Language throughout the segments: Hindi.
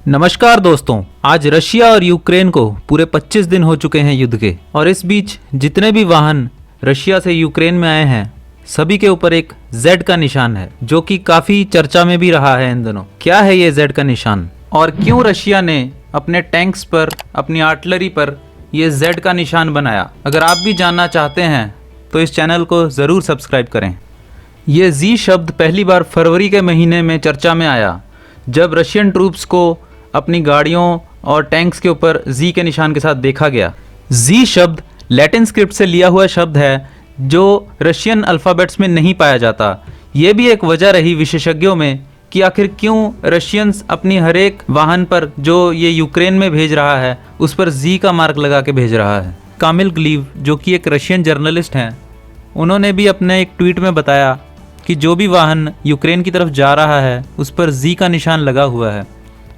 नमस्कार दोस्तों, आज रशिया और यूक्रेन को पूरे 25 दिन हो चुके हैं युद्ध के। और इस बीच जितने भी वाहन रशिया से यूक्रेन में आए हैं सभी के ऊपर एक Z का निशान है, जो कि काफी चर्चा में भी रहा है इन दिनों। क्या है ये Z का निशान और क्यों रशिया ने अपने टैंक्स पर, अपनी आर्टिलरी पर ये Z का निशान बनाया? अगर आप भी जानना चाहते हैं तो इस चैनल को ज़रूर सब्सक्राइब करें। ये Z शब्द पहली बार फरवरी के महीने में चर्चा में आया, जब रशियन ट्रूप्स को अपनी गाड़ियों और टैंक्स के ऊपर Z के निशान के साथ देखा गया। Z शब्द लैटिन स्क्रिप्ट से लिया हुआ शब्द है, जो रशियन अल्फ़ाबेट्स में नहीं पाया जाता। ये भी एक वजह रही विशेषज्ञों में कि आखिर क्यों रशियंस अपनी हर एक वाहन पर जो ये यूक्रेन में भेज रहा है उस पर Z का मार्क लगा के भेज रहा है। कामिल ग्लीव, जो कि एक रशियन जर्नलिस्ट हैं, उन्होंने भी अपने एक ट्वीट में बताया कि जो भी वाहन यूक्रेन की तरफ जा रहा है उस पर Z का निशान लगा हुआ है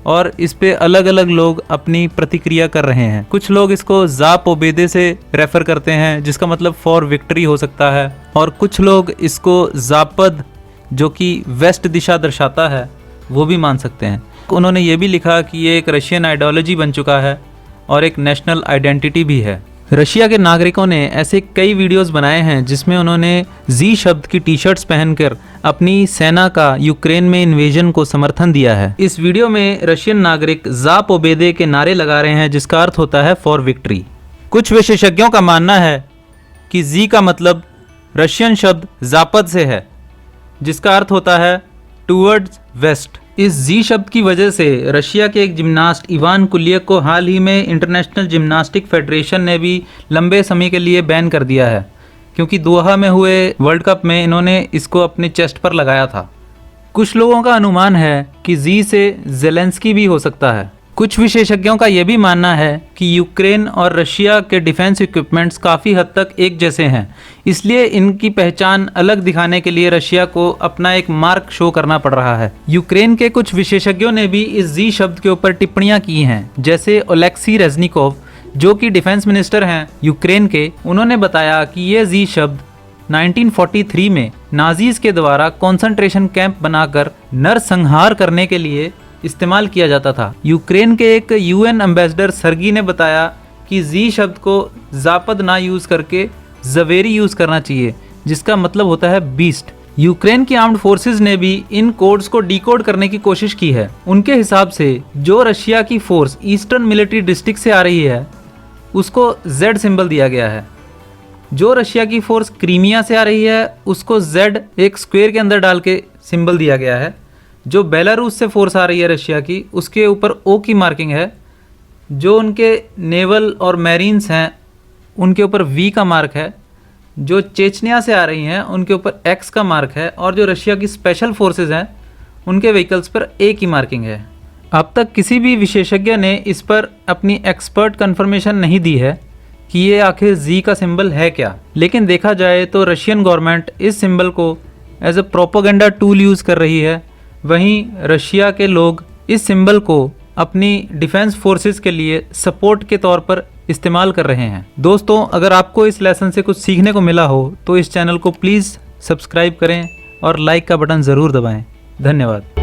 और इस पे अलग अलग लोग अपनी प्रतिक्रिया कर रहे हैं। कुछ लोग इसको ज़ापोबेदे से रेफ़र करते हैं, जिसका मतलब फॉर विक्ट्री हो सकता है, और कुछ लोग इसको ज़ापद, जो कि वेस्ट दिशा दर्शाता है, वो भी मान सकते हैं। उन्होंने ये भी लिखा कि ये एक रशियन आइडियोलॉजी बन चुका है और एक नेशनल आइडेंटिटी भी है। रशिया के नागरिकों ने ऐसे कई वीडियोस बनाए हैं जिसमें उन्होंने Z शब्द की टी शर्ट्स पहनकर अपनी सेना का यूक्रेन में इन्वेजन को समर्थन दिया है। इस वीडियो में रशियन नागरिक ज़ापोबेदे के नारे लगा रहे हैं, जिसका अर्थ होता है फॉर विक्ट्री। कुछ विशेषज्ञों का मानना है कि Z का मतलब रशियन शब्द ज़ापद से है, जिसका अर्थ होता है टूवर्ड्स वेस्ट। इस Z शब्द की वजह से रशिया के एक जिम्नास्ट इवान कुलियक को हाल ही में इंटरनेशनल जिम्नास्टिक फेडरेशन ने भी लंबे समय के लिए बैन कर दिया है, क्योंकि दोहा में हुए वर्ल्ड कप में इन्होंने इसको अपने चेस्ट पर लगाया था। कुछ लोगों का अनुमान है कि Z से ज़ेलेंस्की भी हो सकता है। कुछ विशेषज्ञों का यह भी मानना है कि यूक्रेन और रशिया के डिफेंस इक्विपमेंट्स काफ़ी हद तक एक जैसे हैं, इसलिए इनकी पहचान अलग दिखाने के लिए रशिया को अपना एक मार्क शो करना पड़ रहा है। यूक्रेन के कुछ विशेषज्ञों ने भी इस Z शब्द के ऊपर टिप्पणियां की हैं, जैसे ओलेक्सी रेजनिकोव, जो कि डिफेंस मिनिस्टर हैं यूक्रेन के। उन्होंने बताया कि ये Z शब्द 1943 में नाजीज के द्वारा कॉन्सेंट्रेशन कैंप बनाकर नरसंहार करने के लिए इस्तेमाल किया जाता था। यूक्रेन के एक UN एम्बेसडर सर्गी ने बताया कि Z शब्द को ज़ापद ना यूज़ करके ज़वेरी यूज़ करना चाहिए, जिसका मतलब होता है बीस्ट। यूक्रेन की आर्म्ड फोर्सेस ने भी इन कोड्स को डिकोड करने की कोशिश की है। उनके हिसाब से जो रशिया की फोर्स ईस्टर्न मिलिट्री डिस्ट्रिक्ट से आ रही है उसको Z सिंबल दिया गया है। जो रशिया की फोर्स क्रीमिया से आ रही है उसको Z एक स्क्वायर के अंदर डाल के सिंबल दिया गया है। जो बेलारूस से फोर्स आ रही है रशिया की, उसके ऊपर O की मार्किंग है। जो उनके नेवल और मैरीन्स हैं उनके ऊपर V का मार्क है। जो चेचनिया से आ रही हैं उनके ऊपर X का मार्क है, और जो रशिया की स्पेशल फोर्सेस हैं उनके व्हीकल्स पर A की मार्किंग है। अब तक किसी भी विशेषज्ञ ने इस पर अपनी एक्सपर्ट कंफर्मेशन नहीं दी है कि ये आखिर Z का सिंबल है क्या, लेकिन देखा जाए तो रशियन गवर्नमेंट इस सिंबल को as a propaganda tool use कर रही है। वहीं रशिया के लोग इस सिंबल को अपनी डिफेंस फोर्सेस के लिए सपोर्ट के तौर पर इस्तेमाल कर रहे हैं। दोस्तों, अगर आपको इस लेसन से कुछ सीखने को मिला हो तो इस चैनल को प्लीज़ सब्सक्राइब करें और लाइक का बटन ज़रूर दबाएं। धन्यवाद।